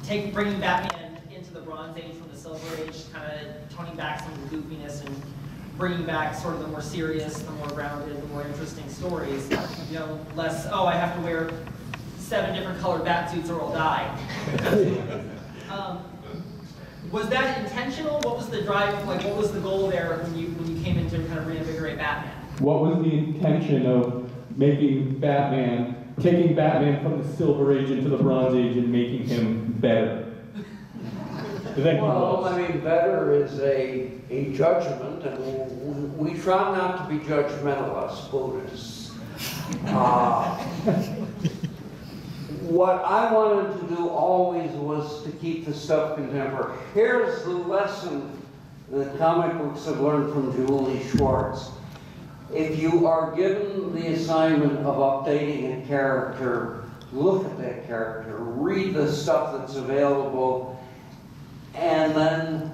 bringing Batman into the Bronze Age from the Silver Age, kind of toning back some of the goofiness and bringing back sort of the more serious, the more grounded, the more interesting stories. You know, less, oh, I have to wear 7 different colored bat suits or I'll die. Was that intentional? What was the drive, like what was the goal there when you came in to kind of reinvigorate Batman? What was the intention of making Batman, taking Batman from the Silver Age into the Bronze Age and making him better? Well, I mean, better is a judgment, and we try not to be judgmental, us Buddhists. What I wanted to do always was to keep the stuff contemporary. Here's the lesson that comic books have learned from Julie Schwartz. If you are given the assignment of updating a character, look at that character, read the stuff that's available, and then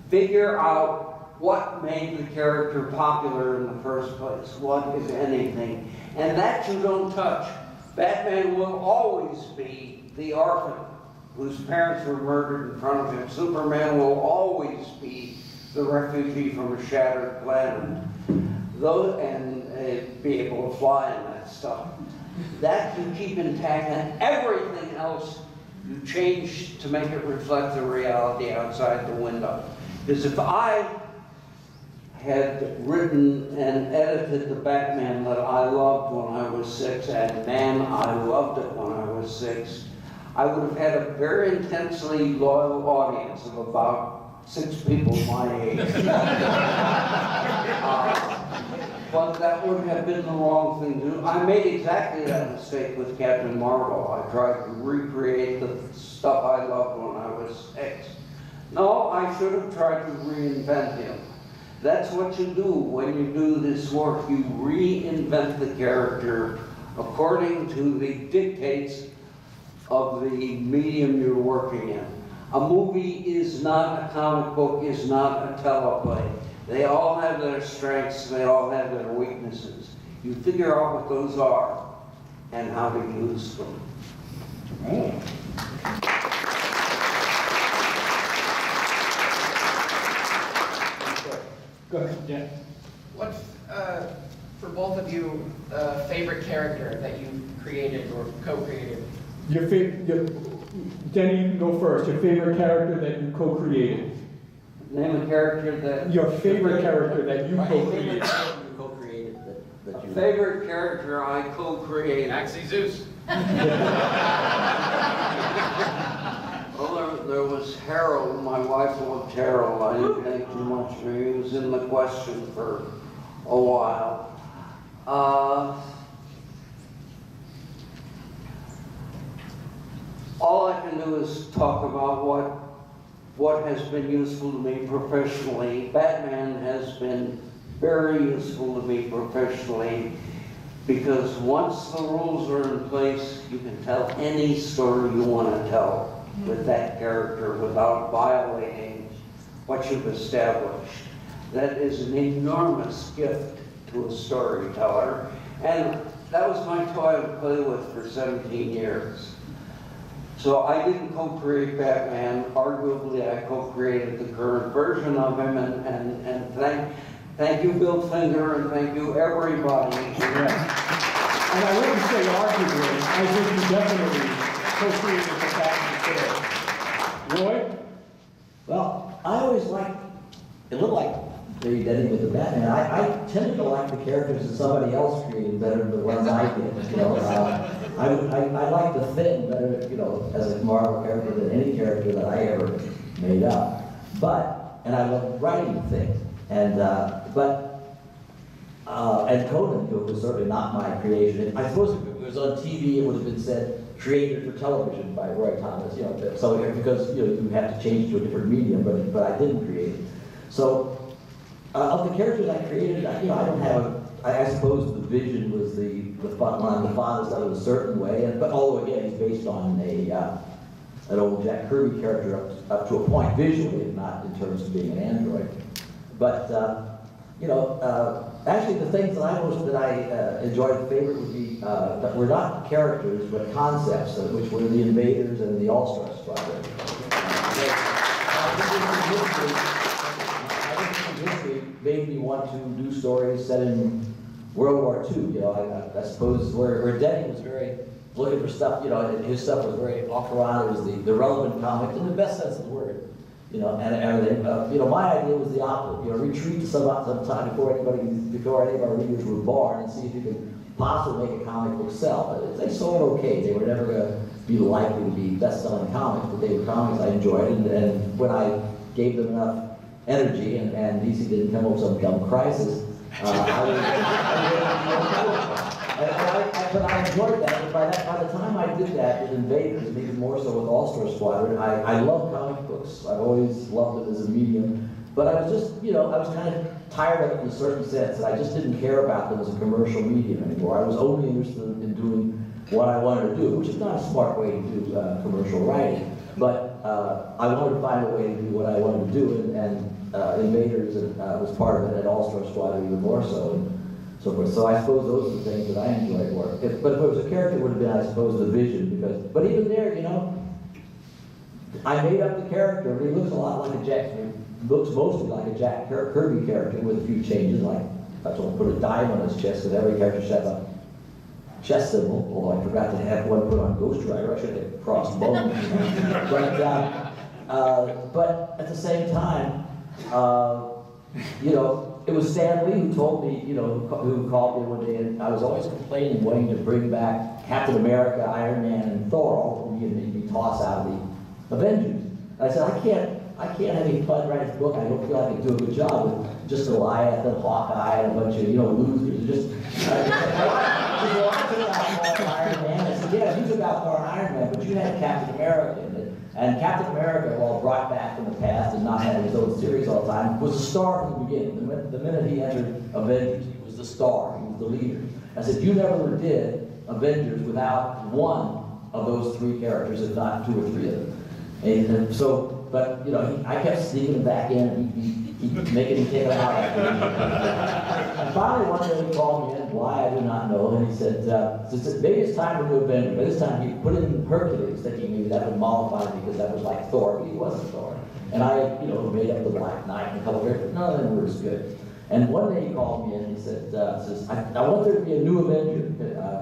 figure out what made the character popular in the first place, what, if anything. And that you don't touch. Batman will always be the orphan whose parents were murdered in front of him. Superman will always be the refugee from a shattered planet, and be able to fly and that stuff. That you keep intact, and everything else you change to make it reflect the reality outside the window. Because if I had written and edited the Batman that I loved when I was 6, and man, I loved it when I was 6, I would have had a very intensely loyal audience of about 6 people my age. But that would have been the wrong thing to do. I made exactly that mistake with Captain Marvel. I tried to recreate the stuff I loved when I was 6. No, I should have tried to reinvent him. That's what you do when you do this work. You reinvent the character according to the dictates of the medium you're working in. A movie is not, a comic book is not a teleplay. They all have their strengths, they all have their weaknesses. You figure out what those are and how to use them. Right. Go ahead, yeah. What's, for both of you, favorite character that you created or co-created? Denny, you can go first. Your favorite character that you co-created. Name a character that... Your favorite character that you co-created. Favorite character I co-created. Axie Zeus. Well, there was Harold. My wife loved Harold. I didn't think too much of him. He was in the question for a while. All I can do is talk about what has been useful to me professionally. Batman has been very useful to me professionally because once the rules are in place, you can tell any story you want to tell with that character without violating what you've established. That is an enormous gift to a storyteller, and that was my toy to play with for 17 years. So I didn't co-create Batman. Arguably, I co-created the current version of him, and thank you, Bill Finger, and thank you, everybody. Yeah. And I wouldn't say arguably. I think you definitely co-created the Batman story. Roy? Well, I always liked, a little like J.D. Denny with the Batman, I tended to like the characters that somebody else created better than the ones I did. You know, I like the Finn better, you know, as a Marvel character than any character that I ever made up. And I love writing things. And Conan, who was certainly not my creation. I suppose if it was on TV, it would have been said created for television by Roy Thomas. You know, so because you know you have to change to a different medium, but I didn't create it. So of the characters I created, I don't have I suppose the vision was the fun one. The fondest of it a certain way, but although again he's based on an old Jack Kirby character up to a point visually, not in terms of being an android. But Actually, the things that I enjoyed, favorite would be that were not characters but concepts, which were the Invaders and the All-Star Squadron. History made me want to do stories set in World War II. You know, I suppose where Denny was very looking for stuff. You know, his stuff was very off around. It was the relevant comics in the best sense of the word. You know, and everything. You know, my idea was the opposite. You know, retreat to some time before any of our readers were born, and see if you could possibly make a comic book sell. But they sold okay. They were never going to be likely to be best-selling comics, but they were comics I enjoyed, and when I gave them enough energy, and DC didn't come up with some dumb crisis, but I enjoyed that. And by the time I did that with Invaders, and even more so with All-Star Squadron, I love comic books. I've always loved it as a medium. But I was just, you know, I was kind of tired of it in a certain sense, and I just didn't care about them as a commercial medium anymore. I was only interested in doing what I wanted to do, which is not a smart way to do commercial writing. But I wanted to find a way to do what I wanted to do, and Invaders was part of it, and All-Star Squadron even more so, and so forth. So I suppose those are the things that I enjoyed more. But if it was a character, it would have been, I suppose, the Vision. But even there, you know, I made up the character, but he looks a lot like a Jack. Looks mostly like a Jack Kirby character with a few changes. Like I told him to put a dime on his chest, because every character should have a chest symbol. Although I forgot to have one put on Ghost Rider. I should have crossed bones. But at the same time, you know, it was Stan Lee who told me, you know, who called me one day, and I was always complaining, wanting to bring back Captain America, Iron Man, and Thor, all of them made me toss out of the Avengers. And I said, I can't have any fun writing this book. I don't feel like I can do a good job with just Goliath and Hawkeye and a bunch of, you know, losers. I took out Thor and Iron Man. I said, yeah, you took out Thor and Iron Man, but you had Captain America in it. And Captain America, while brought back from the past and not having his own series all the time, was a star from the beginning. The minute he entered Avengers, he was the star, he was the leader. I said, you never did Avengers without one of those three characters, if not two or three of them. And so, but, you know, I kept sneaking him back in, and he'd making him take it out after me. And finally, one day he called me in, why, I do not know, and he said, maybe it's time for a new Avenger. But this time he put in Hercules, thinking maybe that would mollify me because that was like Thor, but he wasn't Thor. And I, you know, made up the Black Knight and a couple of characters, none of them were as good. And one day he called me in and he said, I want there to be a new Avenger.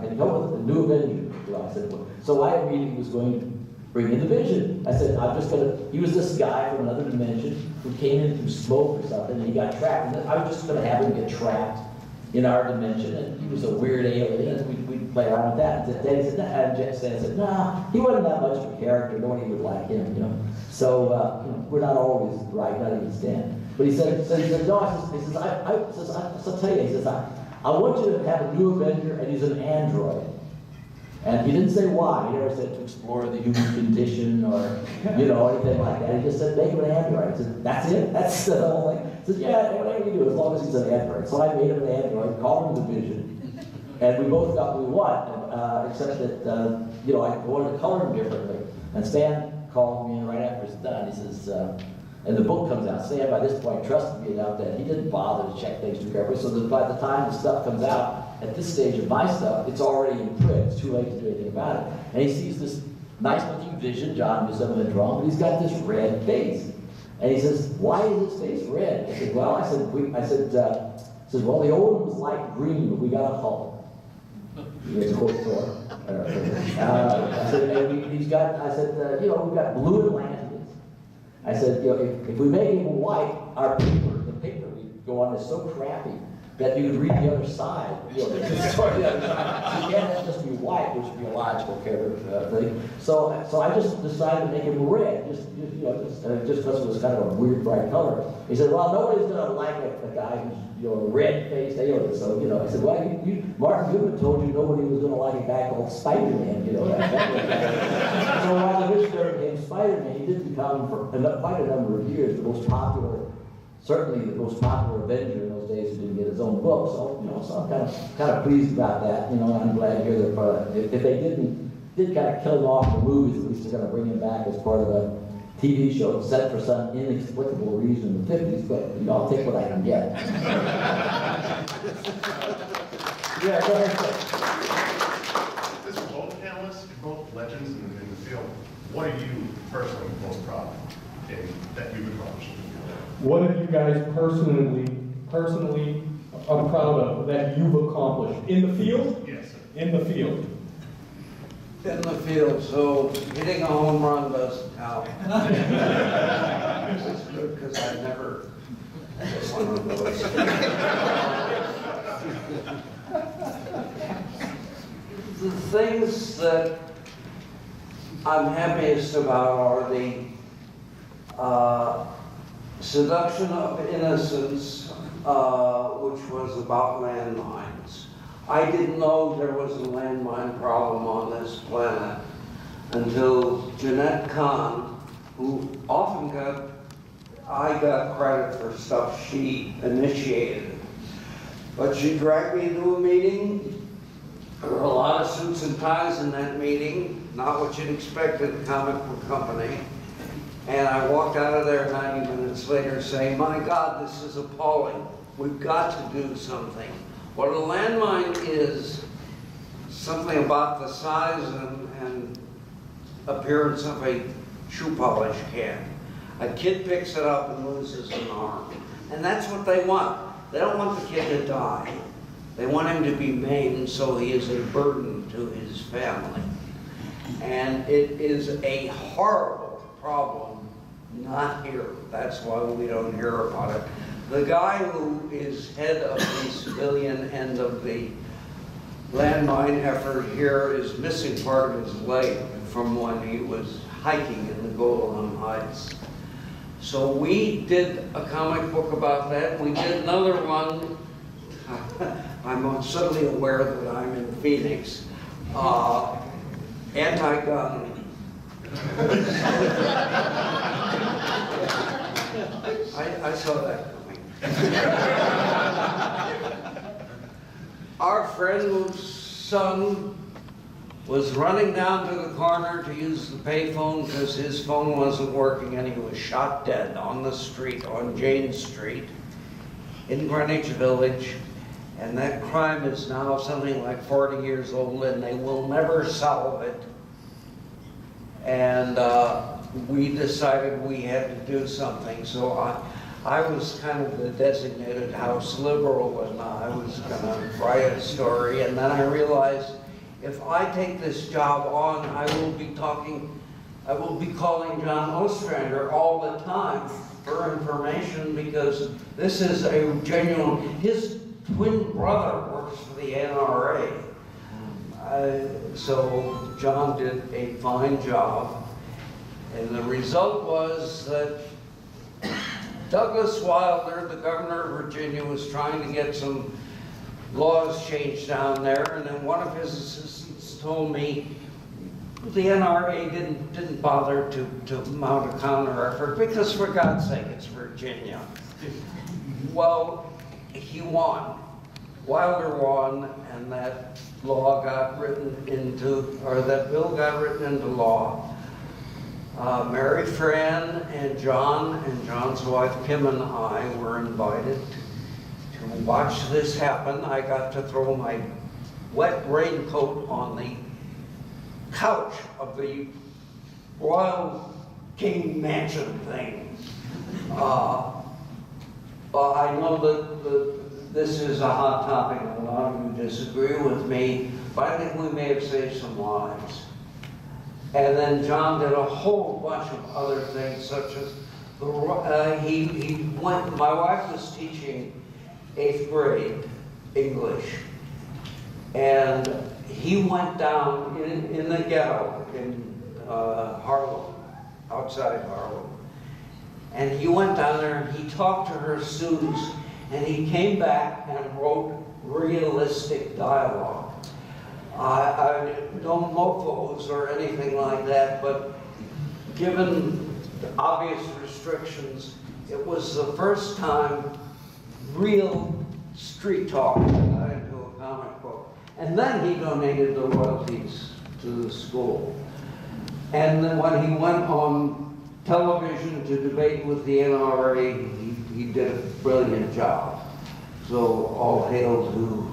Can you come with a new Avenger? Well, I said, well, so I immediately was going to bring in the Vision. I said, I'm just gonna, he was this guy from another dimension who came in through smoke or something, and he got trapped. And I was just gonna have him get trapped in our dimension, and he was a weird alien, and we'd play around with that. And Denny said, and Stan said, nah, he wasn't that much of a character, nobody would like him, you know. So, you know, we're not always right, not even Stan. But he said, no, I'll tell you, he says, I want you to have a new Avenger, and he's an android. And he didn't say why. He never said to explore the human condition or, you know, anything like that. He just said, make him an android. He said, that's it? That's the whole thing? He said, yeah, whatever you do, as long as he's an android. So I made him an android, called him the Vision. And we both got what we want, except that, you know, I wanted to color him differently. And Stan called me in right after it's done. He says, and the book comes out. Stan, by this point, trusted me enough that he didn't bother to check things too carefully. So that by the time the stuff comes out, at this stage of my stuff, it's already in print. It's too late to do anything about it. And he sees this nice-looking Vision, John Buscema drawn, but he's got this red face. And he says, why is his face red? I said, well, well, the old one was light green, but we got a Hulk. Here's a quote Thor. I said, you know, we've got blue Atlanteans. I said, you know, if we make him white, the paper we go on is so crappy that you could read the other side. You know, the story the other side. You can't have just be white, which would be a logical character thing. So I just decided to make him red, just because it was kind of a weird bright color. He said, well, nobody's gonna like a guy who's, you know, red-faced alien. So, you know, I said, well, Martin Goodman told you nobody was gonna like a guy called Spider-Man, you know. So while the visionary became Spider-Man, he did become, for quite a number of years, the most popular, certainly the most popular Avenger in those days who didn't get his own book. So, you know, so I'm kind of pleased about that. You know, and I'm glad to hear that if they did kind of kill him off in the movies, at least they're going to bring him back as part of a TV show set for some inexplicable reason in the 50s. But, you know, I'll take what I can get. Yeah, go ahead, sir. This is both panelists, both legends in the field. What are you personally most proud of that you've accomplished? What have you guys personally are proud of that you've accomplished? In the field? Yes, sir. In the field. In the field, so hitting a home run doesn't count. It's good because I never hit one of those. The things that I'm happiest about are the seduction of innocence, which was about landmines. I didn't know there was a landmine problem on this planet until Jeanette Kahn, who often I got credit for stuff she initiated. But she dragged me into a meeting. There were a lot of suits and ties in that meeting, not what you'd expect at a comic book company. And I walked out of there 90 minutes later saying, my God, this is appalling. We've got to do something. What a landmine is something about the size and appearance of a shoe polish can. A kid picks it up and loses an arm. And that's what they want. They don't want the kid to die. They want him to be maimed so he is a burden to his family. And it is a horrible problem, not here. That's why we don't hear about it. The guy who is head of the civilian end of the landmine effort here is missing part of his leg from when he was hiking in the Golan Heights. So we did a comic book about that. We did another one. I'm suddenly aware that I'm in Phoenix. Anti-gun. I saw that coming. Our friend whose son was running down to the corner to use the payphone because his phone wasn't working and he was shot dead on the street, on Jane Street in Greenwich Village. And that crime is now something like 40 years old and they will never solve it. And we decided we had to do something. So I was kind of the designated house liberal and I was gonna write a story. And then I realized if I take this job on, I will be calling John Ostrander all the time for information because this is a genuine, his twin brother works for the NRA. So John did a fine job. And the result was that Douglas Wilder, the governor of Virginia, was trying to get some laws changed down there. And then one of his assistants told me the NRA didn't bother to mount a counter effort because, for God's sake, it's Virginia. Well, he won. Wilder won, and that law got written into, or that bill got written into law. Mary Fran and John's wife Kim and I were invited to watch this happen. I got to throw my wet raincoat on the couch of the Royal King Mansion thing. I know that this is a hot topic and a lot of you disagree with me, but I think we may have saved some lives. And then John did a whole bunch of other things, such as he went. My wife was teaching 8th grade English, and he went down in the ghetto in Harlem, outside Harlem, and he went down there and he talked to her students, and he came back and wrote realistic dialogue. No mofos or anything like that, but given the obvious restrictions, it was the first time real street talk got into a comic book. And then he donated the royalties to the school. And then when he went on television to debate with the NRA, he did a brilliant job. So all hail to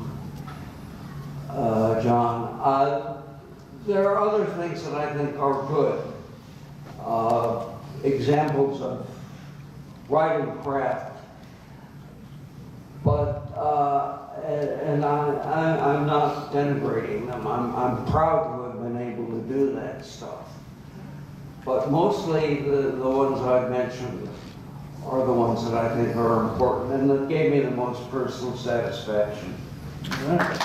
John. There are other things that I think are good. Examples of writing craft. But, and I'm not denigrating them. I'm proud to have been able to do that stuff. But mostly the ones I've mentioned are the ones that I think are important and that gave me the most personal satisfaction. All right.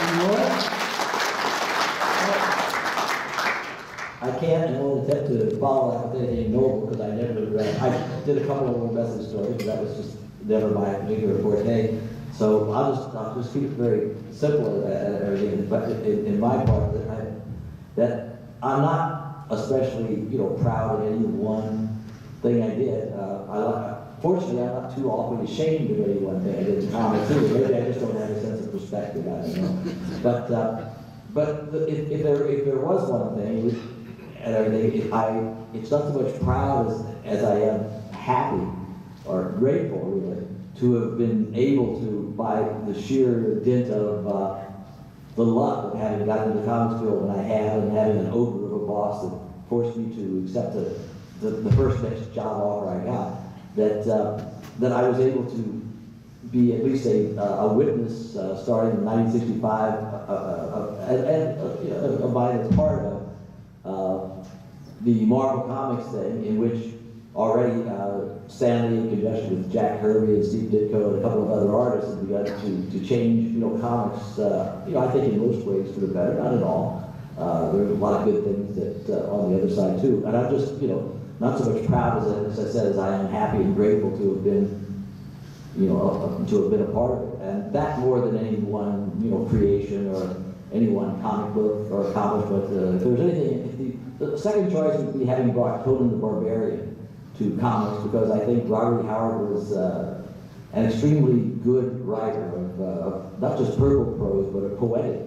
Any more? I can't and won't attempt to follow that with anything noble because I never, I did a couple of old message stories, but that was just never my particular forte. So I'll just keep it very simple at everything. But in my part, that I'm not especially, proud of any one thing I did. Fortunately, I'm not too often ashamed of any one thing I did in comics either. Maybe I just don't have a sense of perspective. I don't know. But if there was one thing, and everything, it's not so much proud as I am happy or grateful, really, to have been able to, by the sheer dint of the luck of having gotten into the comics field when I have, and having an ogre of a boss that forced me to accept the first next job offer I got, that I was able to be at least a witness starting in 1965, and a body that's part of the Marvel Comics thing, in which already Stanley, in conjunction with Jack Kirby and Steve Ditko and a couple of other artists, had begun to change, comics. I think in most ways for the better, not at all. There are a lot of good things that on the other side too. And I'm just, not so much proud as I said, as I am happy and grateful to have been, to have been a part of it. And that more than any one, creation or any one comic book or accomplishment. If there was anything, the second choice would be having brought Conan the Barbarian to comics, because I think Robert E. Howard was an extremely good writer of not just purple prose, but a poetic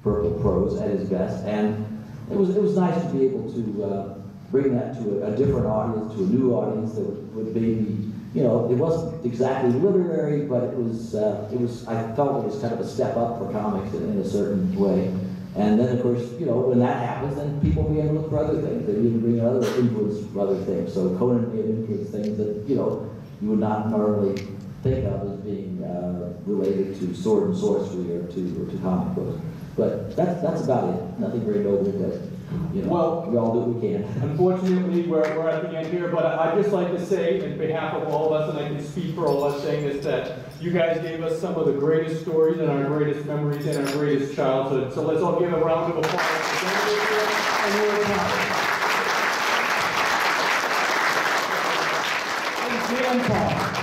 purple prose at his best. And it was nice to be able to bring that to a different audience, to a new audience that would maybe, it wasn't exactly literary, but it was, I felt it was kind of a step up for comics in a certain way. And then, of course, when that happens, then people begin to look for other things. They begin to bring other influence for other things. So Conan may have influenced things that, you would not normally think of as being related to sword and sorcery or to comic books. But that's about it. Nothing very noble, but, Well, we all do what we can. Unfortunately, we're at the end here, but I'd just like to say, in behalf of all of us, and I can speak for all of us saying this, that you guys gave us some of the greatest stories and our greatest memories and our greatest childhood. So let's all give a round of applause for Denny and your time. And Dan Paul.